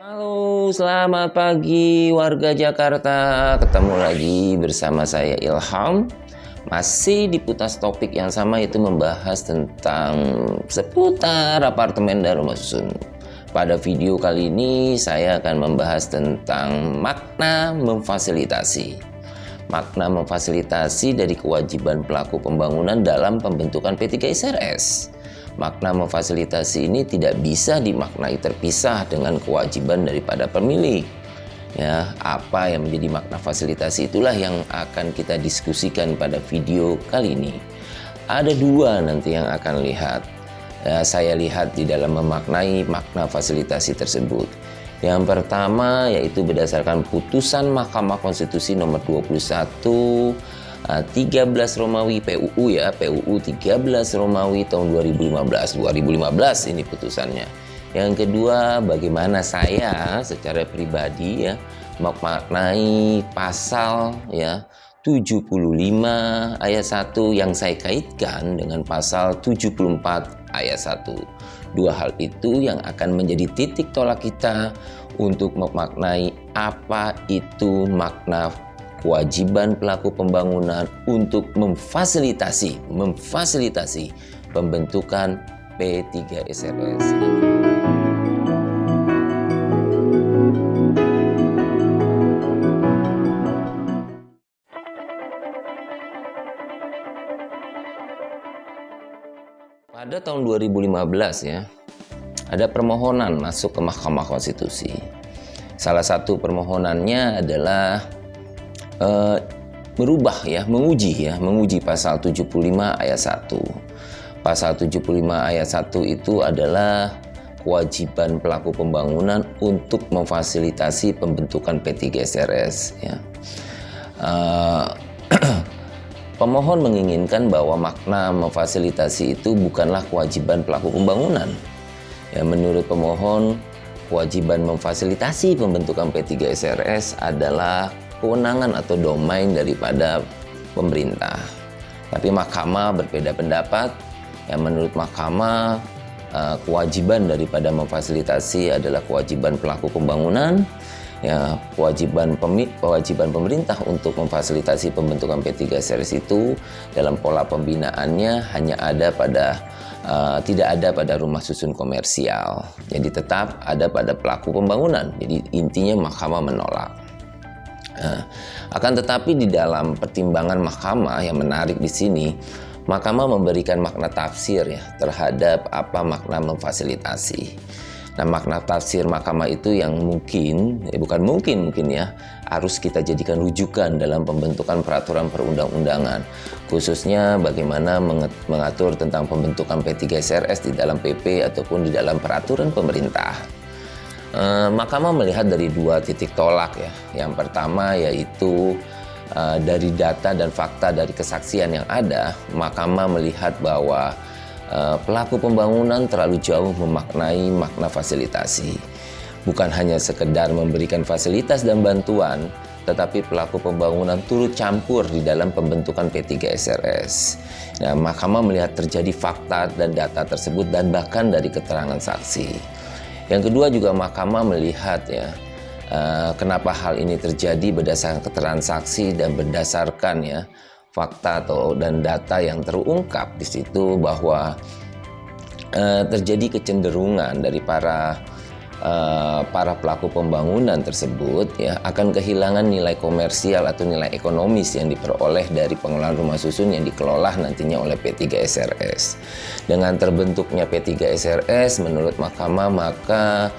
Halo, selamat pagi warga Jakarta. Ketemu lagi bersama saya Ilham. Masih di putas topik yang sama, yaitu membahas tentang seputar apartemen dan rumah susun. Pada video kali ini saya akan membahas tentang makna memfasilitasi. Makna memfasilitasi dari kewajiban pelaku pembangunan dalam pembentukan P3SRS. Makna memfasilitasi ini tidak bisa dimaknai terpisah dengan kewajiban daripada pemilik. Ya, apa yang menjadi makna fasilitasi itulah yang akan kita diskusikan pada video kali ini. Ada dua nanti yang akan lihat. Ya, saya lihat di dalam memaknai makna fasilitasi tersebut. Yang pertama yaitu berdasarkan putusan Mahkamah Konstitusi nomor 21 13 Romawi PUU ya, PUU 13 Romawi tahun 2015 ini putusannya. Yang kedua, bagaimana saya secara pribadi ya memaknai pasal ya 75 ayat 1 yang saya kaitkan dengan pasal 74 ayat 1. Dua hal itu yang akan menjadi titik tolak kita untuk memaknai apa itu makna kewajiban pelaku pembangunan untuk memfasilitasi pembentukan P3SRS. Pada tahun 2015 ya, ada permohonan masuk ke Mahkamah Konstitusi. Salah satu permohonannya adalah menguji pasal 75 ayat 1. Pasal 75 ayat 1 itu adalah kewajiban pelaku pembangunan untuk memfasilitasi pembentukan P3SRS ya. Pemohon menginginkan bahwa makna memfasilitasi itu bukanlah kewajiban pelaku pembangunan. Ya, menurut pemohon, kewajiban memfasilitasi pembentukan P3SRS adalah kewenangan atau domain daripada pemerintah. Tapi Mahkamah berbeda pendapat. Yang menurut Mahkamah, kewajiban daripada memfasilitasi adalah kewajiban pelaku pembangunan. Ya, kewajiban pemerintah untuk memfasilitasi pembentukan P3SRS itu dalam pola pembinaannya hanya ada pada tidak ada pada rumah susun komersial. Jadi tetap ada pada pelaku pembangunan. Jadi intinya Mahkamah menolak. Akan tetapi di dalam pertimbangan Mahkamah yang menarik di sini, Mahkamah memberikan makna tafsir ya terhadap apa makna memfasilitasi. Nah, makna tafsir Mahkamah itu yang mungkin harus kita jadikan rujukan dalam pembentukan peraturan perundang-undangan, khususnya bagaimana mengatur tentang pembentukan P3SRS di dalam PP ataupun di dalam peraturan pemerintah. Mahkamah melihat dari dua titik tolak ya. Yang pertama yaitu dari data dan fakta dari kesaksian yang ada, Mahkamah melihat bahwa pelaku pembangunan terlalu jauh memaknai makna fasilitasi. Bukan hanya sekedar memberikan fasilitas dan bantuan, tetapi pelaku pembangunan turut campur di dalam pembentukan P3SRS. Nah, Mahkamah melihat terjadi fakta dan data tersebut dan bahkan dari keterangan saksi. Yang kedua juga Mahkamah melihat ya kenapa hal ini terjadi berdasarkan keterangan saksi dan berdasarkan ya fakta dan data yang terungkap di situ bahwa terjadi kecenderungan dari para pelaku pembangunan tersebut ya akan kehilangan nilai komersial atau nilai ekonomis yang diperoleh dari pengelolaan rumah susun yang dikelola nantinya oleh P3SRS. Dengan terbentuknya P3SRS menurut Mahkamah, maka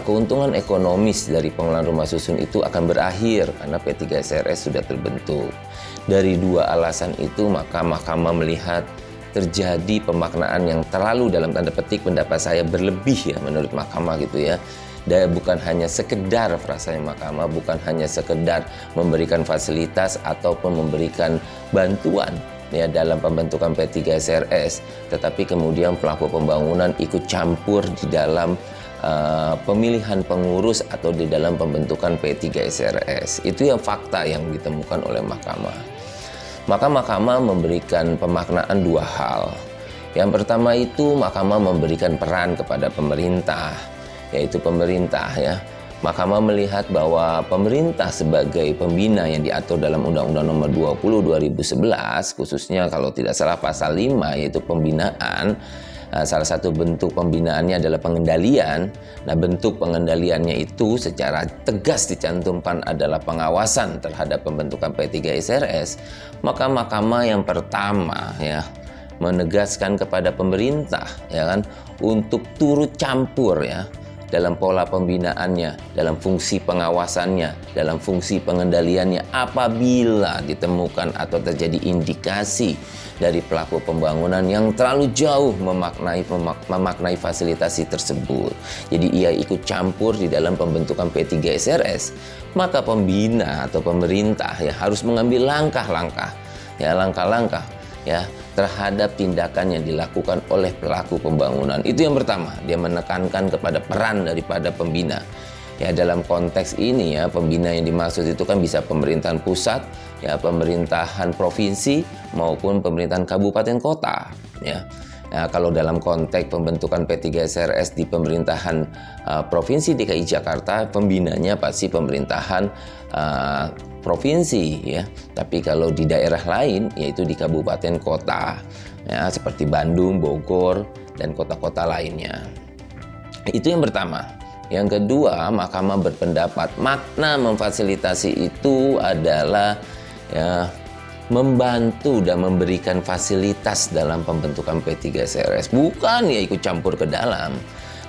keuntungan ekonomis dari pengelolaan rumah susun itu akan berakhir karena P3SRS sudah terbentuk. Dari dua alasan itu maka Mahkamah melihat terjadi pemaknaan yang terlalu dalam tanda petik pendapat saya berlebih ya menurut Mahkamah gitu ya. Dan bukan hanya sekedar frasanya Mahkamah, bukan hanya sekedar memberikan fasilitas ataupun memberikan bantuan ya dalam pembentukan P3SRS, tetapi kemudian pelaku pembangunan ikut campur di dalam pemilihan pengurus atau di dalam pembentukan P3SRS. Itu yang fakta yang ditemukan oleh Mahkamah. Maka Mahkamah memberikan pemaknaan dua hal. Yang pertama itu Mahkamah memberikan peran kepada pemerintah yaitu pemerintah ya. Mahkamah melihat bahwa pemerintah sebagai pembina yang diatur dalam Undang-Undang Nomor 20 2011, khususnya kalau tidak salah pasal 5 yaitu pembinaan. Salah satu bentuk pembinaannya adalah pengendalian. Nah, bentuk pengendaliannya itu secara tegas dicantumkan adalah pengawasan terhadap pembentukan P3SRS. Maka mahkamah yang pertama ya menegaskan kepada pemerintah ya kan untuk turut campur ya dalam pola pembinaannya, dalam fungsi pengawasannya, dalam fungsi pengendaliannya apabila ditemukan atau terjadi indikasi dari pelaku pembangunan yang terlalu jauh memaknai fasilitasi tersebut. Jadi ia ikut campur di dalam pembentukan P3SRS, maka pembina atau pemerintah ya harus mengambil langkah-langkah ya terhadap tindakan yang dilakukan oleh pelaku pembangunan. Itu yang pertama, dia menekankan kepada peran daripada pembina. Ya, dalam konteks ini ya, pembina yang dimaksud itu kan bisa pemerintahan pusat, ya pemerintahan provinsi maupun pemerintahan kabupaten kota, ya. Nah, kalau dalam konteks pembentukan P3SRS di pemerintahan Provinsi DKI Jakarta, pembinanya pasti pemerintahan provinsi ya. Tapi kalau di daerah lain yaitu di kabupaten kota ya, seperti Bandung, Bogor dan kota-kota lainnya. Itu yang pertama. Yang kedua, mahkamah berpendapat makna memfasilitasi itu adalah ya membantu dan memberikan fasilitas dalam pembentukan P3SRS, bukan ya ikut campur ke dalam.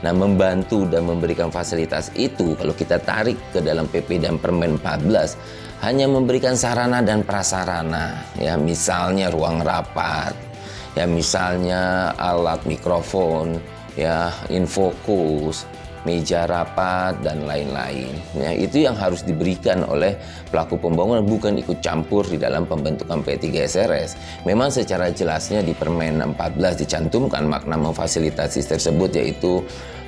Nah, membantu dan memberikan fasilitas itu kalau kita tarik ke dalam PP dan Permen 14 hanya memberikan sarana dan prasarana ya, misalnya ruang rapat ya, misalnya alat mikrofon ya, infokus, meja rapat dan lain-lain ya, itu yang harus diberikan oleh pelaku pembangunan, bukan ikut campur di dalam pembentukan P3SRS. Memang secara jelasnya di Permen 14 dicantumkan makna memfasilitasi tersebut, yaitu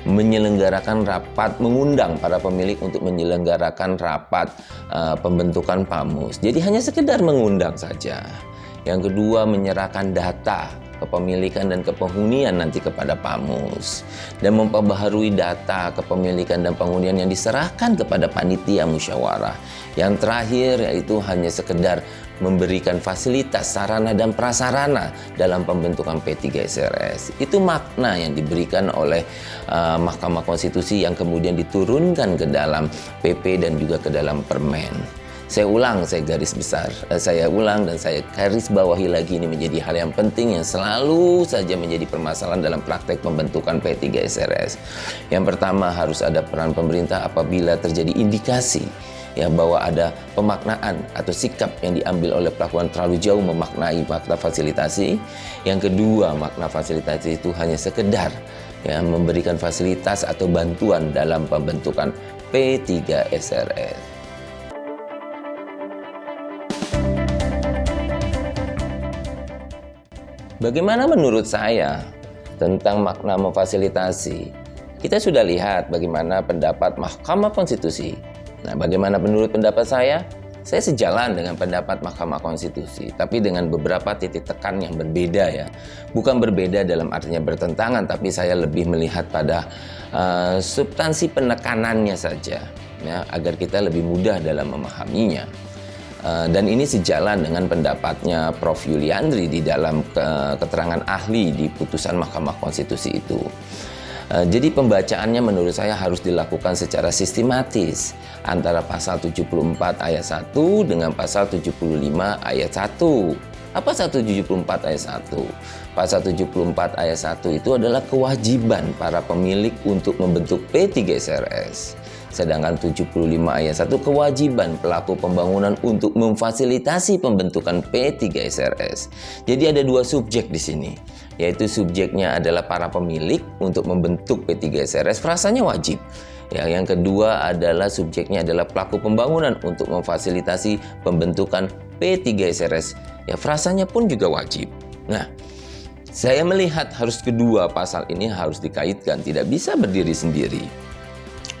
menyelenggarakan rapat, mengundang para pemilik untuk menyelenggarakan rapat pembentukan PAMUS. Jadi hanya sekedar mengundang saja. Yang kedua, menyerahkan data kepemilikan dan kepenghunian nanti kepada PAMUS dan memperbaharui data kepemilikan dan penghunian yang diserahkan kepada panitia musyawarah. Yang terakhir yaitu hanya sekedar memberikan fasilitas sarana dan prasarana dalam pembentukan P3SRS. Itu makna yang diberikan oleh Mahkamah Konstitusi yang kemudian diturunkan ke dalam PP dan juga ke dalam Permen. Saya ulang dan saya garis bawahi lagi, ini menjadi hal yang penting yang selalu saja menjadi permasalahan dalam praktek pembentukan P3SRS. Yang pertama, harus ada peran pemerintah apabila terjadi indikasi ya bahwa ada pemaknaan atau sikap yang diambil oleh pelaku yang terlalu jauh memaknai makna fasilitasi. Yang kedua, makna fasilitasi itu hanya sekedar ya memberikan fasilitas atau bantuan dalam pembentukan P3SRS. Bagaimana menurut saya tentang makna memfasilitasi? Kita sudah lihat bagaimana pendapat Mahkamah Konstitusi. Nah, bagaimana menurut pendapat saya? Saya sejalan dengan pendapat Mahkamah Konstitusi, tapi dengan beberapa titik tekan yang berbeda ya. Bukan berbeda dalam artinya bertentangan, tapi saya lebih melihat pada substansi penekanannya saja, ya, agar kita lebih mudah dalam memahaminya. Dan ini sejalan dengan pendapatnya Prof. Yuliandri di dalam keterangan ahli di putusan Mahkamah Konstitusi itu. Jadi pembacaannya menurut saya harus dilakukan secara sistematis antara pasal 74 ayat 1 dengan pasal 75 ayat 1. Apa pasal 74 ayat 1? Pasal 74 ayat 1 itu adalah kewajiban para pemilik untuk membentuk P3SRS. Sedangkan 75 ayat 1 kewajiban pelaku pembangunan untuk memfasilitasi pembentukan P3SRS. Jadi ada dua subjek di sini, yaitu subjeknya adalah para pemilik untuk membentuk P3SRS, frasanya wajib. Ya, yang kedua adalah subjeknya adalah pelaku pembangunan untuk memfasilitasi pembentukan P3SRS. Ya, frasanya pun juga wajib. Nah, saya melihat harus kedua pasal ini harus dikaitkan, tidak bisa berdiri sendiri.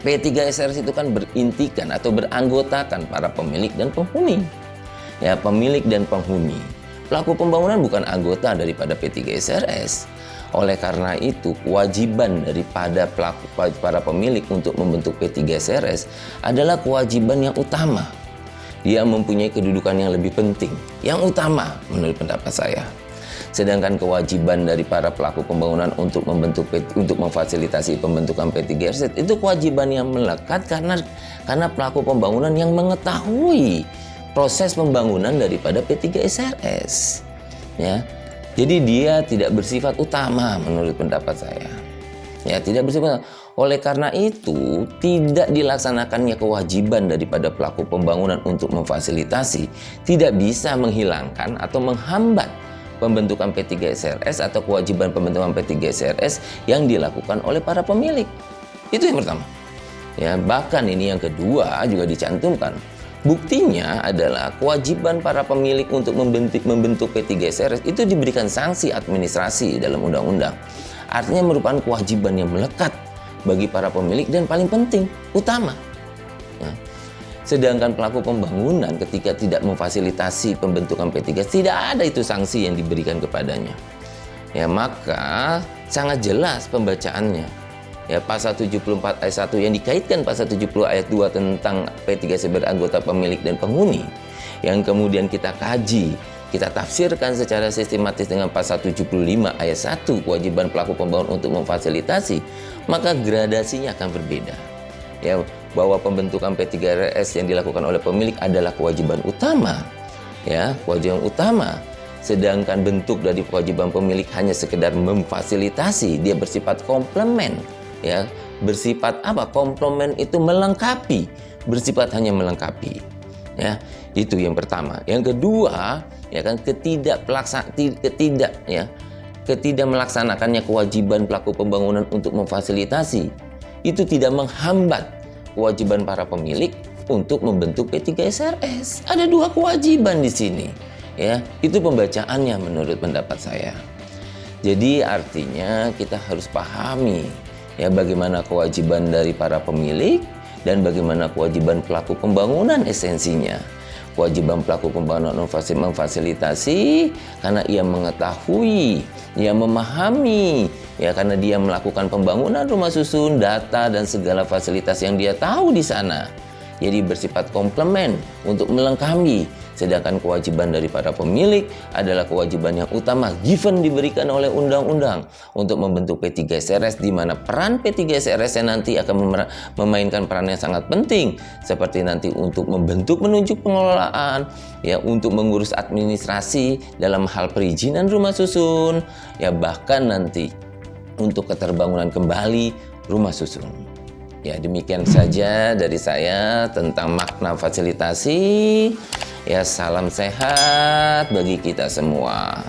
P3SRS itu kan berintikan atau beranggotakan para pemilik dan penghuni. Ya, pemilik dan penghuni. Pelaku pembangunan bukan anggota daripada P3SRS. Oleh karena itu, kewajiban daripada para pemilik untuk membentuk P3SRS adalah kewajiban yang utama. Dia mempunyai kedudukan yang lebih penting, yang utama menurut pendapat saya. Sedangkan kewajiban dari para pelaku pembangunan untuk memfasilitasi pembentukan P3SRS itu kewajiban yang melekat karena pelaku pembangunan yang mengetahui proses pembangunan daripada P3SRS. Ya. Jadi dia tidak bersifat utama menurut pendapat saya. Ya, tidak bersifat. Oleh karena itu, tidak dilaksanakannya kewajiban daripada pelaku pembangunan untuk memfasilitasi tidak bisa menghilangkan atau menghambat pembentukan P3SRS atau kewajiban pembentukan P3SRS yang dilakukan oleh para pemilik. Itu yang pertama. Ya, bahkan ini yang kedua juga dicantumkan. Buktinya adalah kewajiban para pemilik untuk membentuk P3SRS itu diberikan sanksi administrasi dalam undang-undang. Artinya merupakan kewajiban yang melekat bagi para pemilik dan paling penting, utama. Ya. Sedangkan pelaku pembangunan ketika tidak memfasilitasi pembentukan P3, tidak ada itu sanksi yang diberikan kepadanya. Ya, maka sangat jelas pembacaannya. Ya, pasal 74 ayat 1 yang dikaitkan pasal 70 ayat 2 tentang P3 sebagai anggota pemilik dan penghuni, yang kemudian kita kaji, kita tafsirkan secara sistematis dengan pasal 75 ayat 1 kewajiban pelaku pembangunan untuk memfasilitasi, maka gradasinya akan berbeda. Ya, bahwa pembentukan P3RS yang dilakukan oleh pemilik adalah kewajiban utama. Ya, kewajiban utama. Sedangkan bentuk dari kewajiban pemilik hanya sekedar memfasilitasi, dia bersifat komplement. Ya, bersifat apa? Komplement itu melengkapi, bersifat hanya melengkapi. Ya, itu yang pertama. Yang kedua, ya kan, ketidak melaksanakannya kewajiban pelaku pembangunan untuk memfasilitasi itu tidak menghambat kewajiban para pemilik untuk membentuk P3SRS. Ada dua kewajiban di sini. Ya, itu pembacaannya menurut pendapat saya. Jadi artinya kita harus pahami ya bagaimana kewajiban dari para pemilik dan bagaimana kewajiban pelaku pembangunan esensinya. Kewajiban pelaku pembangunan memfasilitasi karena ia mengetahui, ia memahami, ya karena dia melakukan pembangunan rumah susun, data dan segala fasilitas yang dia tahu di sana. Jadi bersifat komplement untuk melengkapi. Sedangkan kewajiban dari para pemilik adalah kewajiban yang utama given diberikan oleh undang-undang untuk membentuk P3SRS, di mana peran P3SRS nanti akan memainkan peran yang sangat penting seperti nanti untuk membentuk menunjuk pengelolaan, ya untuk mengurus administrasi dalam hal perizinan rumah susun, ya bahkan nanti untuk keterbangunan kembali rumah susun. Ya, demikian saja dari saya tentang makna fasilitasi. Ya, salam sehat bagi kita semua.